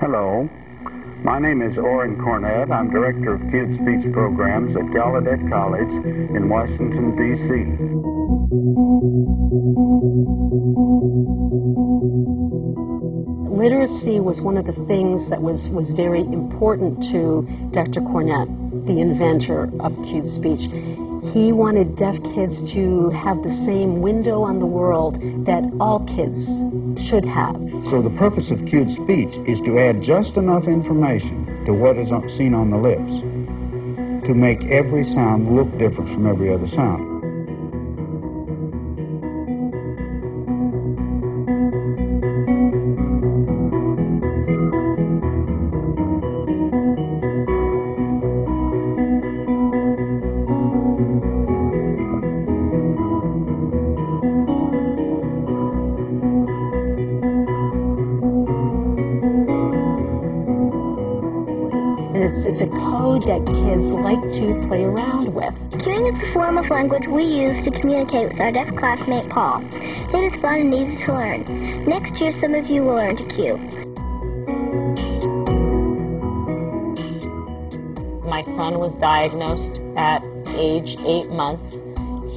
Hello, my name is Orrin Cornett. I'm Director of Cued Speech Programs at Gallaudet College in Washington, D.C. Literacy was one of the things that was very important to Dr. Cornett, the inventor of cued speech. He wanted deaf kids to have the same window on the world that all kids should have. So the purpose of cued speech is to add just enough information to what is seen on the lips to make every sound look different from every other sound. It's a code that kids like to play around with. Cueing is the form of language we use to communicate with our deaf classmate Paul. It is fun and easy to learn. Next year, some of you will learn to cue. My son was diagnosed at age 8 months.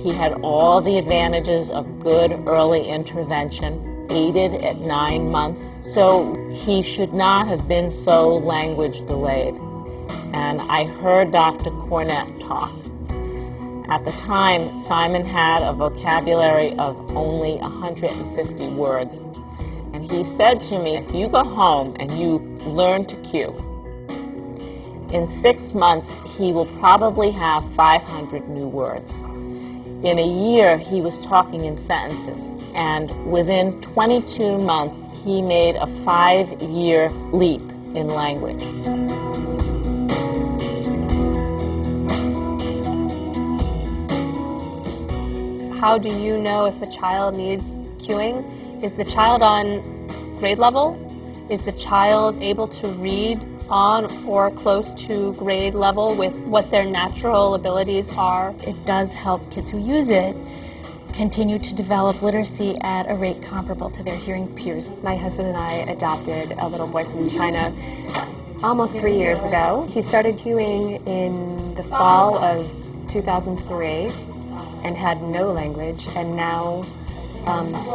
He had all the advantages of good early intervention, aided at 9 months. So he should not have been so language delayed. And I heard Dr. Cornett talk. At the time, Simon had a vocabulary of only 150 words. And he said to me, if you go home and you learn to cue, in 6 months he will probably have 500 new words. In a year, he was talking in sentences. And within 22 months, he made a 5-year leap in language. How do you know if a child needs cueing? Is the child on grade level? Is the child able to read on or close to grade level with what their natural abilities are? It does help kids who use it continue to develop literacy at a rate comparable to their hearing peers. My husband and I adopted a little boy from China almost 3 years ago. He started cueing in the fall of 2003 and had no language, and now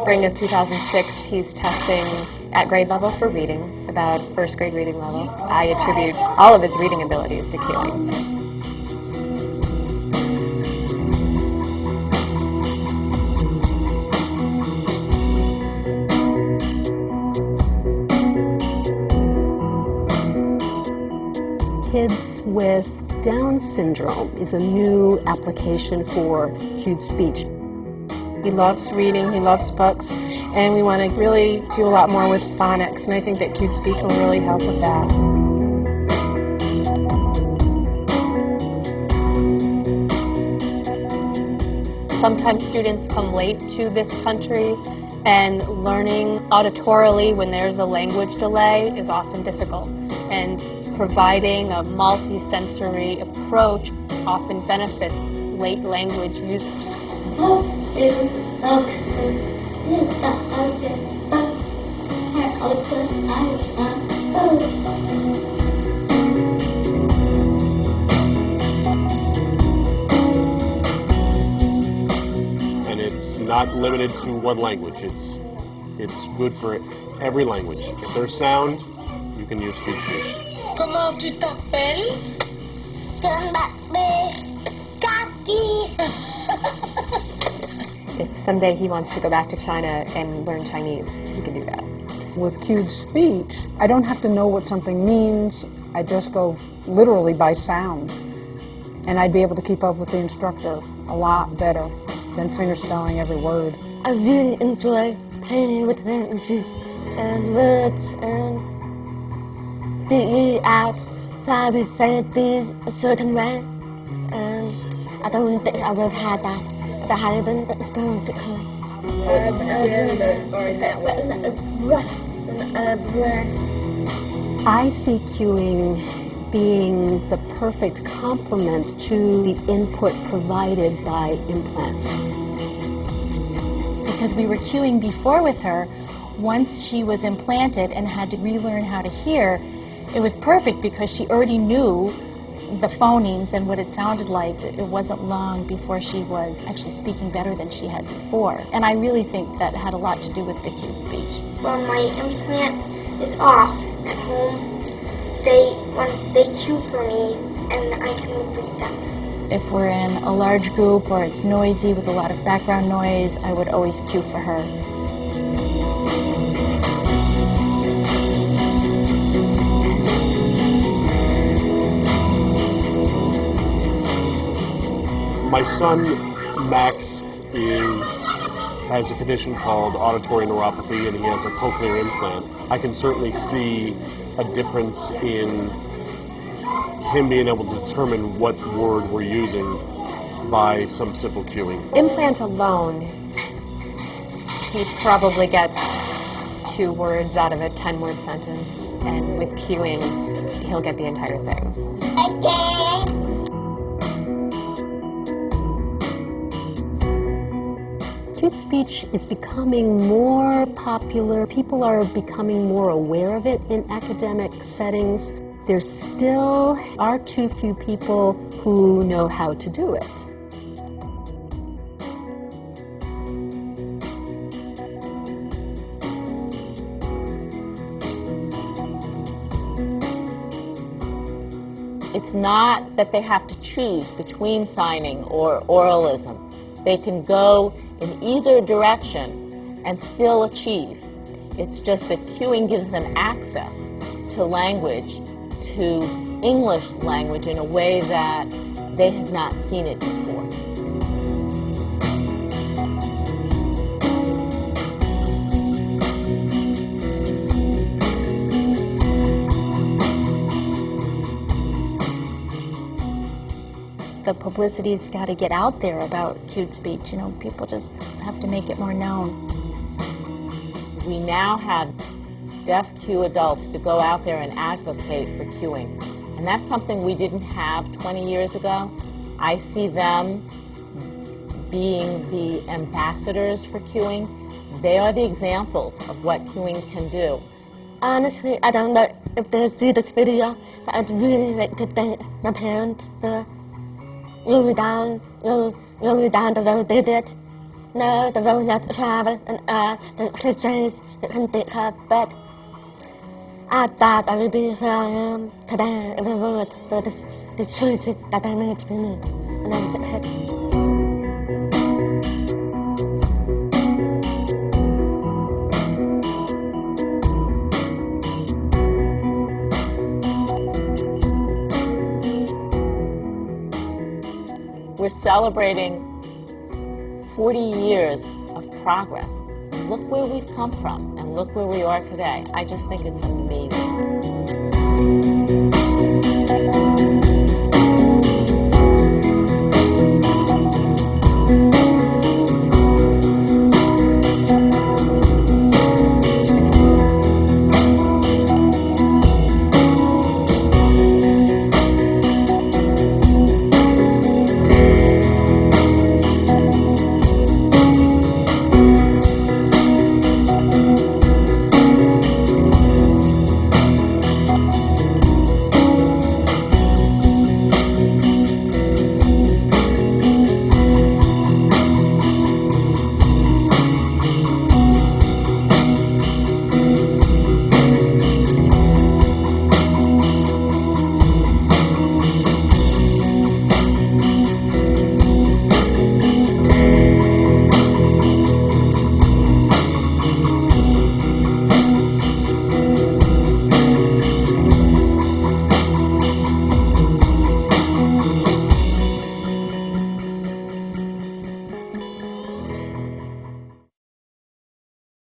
spring of 2006 he's testing at grade level for reading, about first grade reading level. I attribute all of his reading abilities to cueing. Kids with Down syndrome is a new application for cued speech. He loves reading, he loves books, and we want to really do a lot more with phonics, and I think that cued speech will really help with that. Sometimes students come late to this country, and learning auditorily when there's a language delay is often difficult. And providing a multi-sensory approach often benefits late language users. And it's not limited to one language. It's good for every language. If there's sound, you can use speech. Comment tu t'appelles? If someday he wants to go back to China and learn Chinese, he can do that. With cued speech, I don't have to know what something means. I just go literally by sound. And I'd be able to keep up with the instructor a lot better than fingerspelling every word. I really enjoy playing with sentences and words and being out try to say things a certain way, and I don't think I will have that, but I haven't going to come. I see cueing being the perfect complement to the input provided by implants. Because we were cueing before with her, Once she was implanted and had to relearn how to hear, it was perfect because she already knew the phonemes and what it sounded like. It wasn't long before she was actually speaking better than she had before. And I really think that had a lot to do with the cute speech. When my implant is off at home, when they cue for me and I can read them. If we're in a large group or it's noisy with a lot of background noise, I would always cue for her. My son, Max, has a condition called auditory neuropathy, and he has a cochlear implant. I can certainly see a difference in him being able to determine what word we're using by some simple cueing. Implant alone, he probably gets 2 words out of a 10-word sentence, and with cueing, he'll get the entire thing. Cute speech is becoming more popular. People are becoming more aware of it in academic settings. There still are too few people who know how to do it. It's not that they have to choose between signing or oralism. They can go in either direction and still achieve. It's just that cueing gives them access to language, to English language in a way that they have not seen it before. The publicity's got to get out there about cute speech. You know, people just have to make it more known. We now have deaf cue adults to go out there and advocate for cueing. And that's something we didn't have 20 years ago. I see them being the ambassadors for cueing. They are the examples of what cueing can do. Honestly, I don't know if they see this video, but I'd really like to thank my parents for going down the road they did. No, the road less traveled and the cliches that can take her, but I thought I would be where I am today if it weren't for the choices that I made for me when I was a kid. We're celebrating 40 years of progress. Look where we've come from and look where we are today. I just think it's amazing.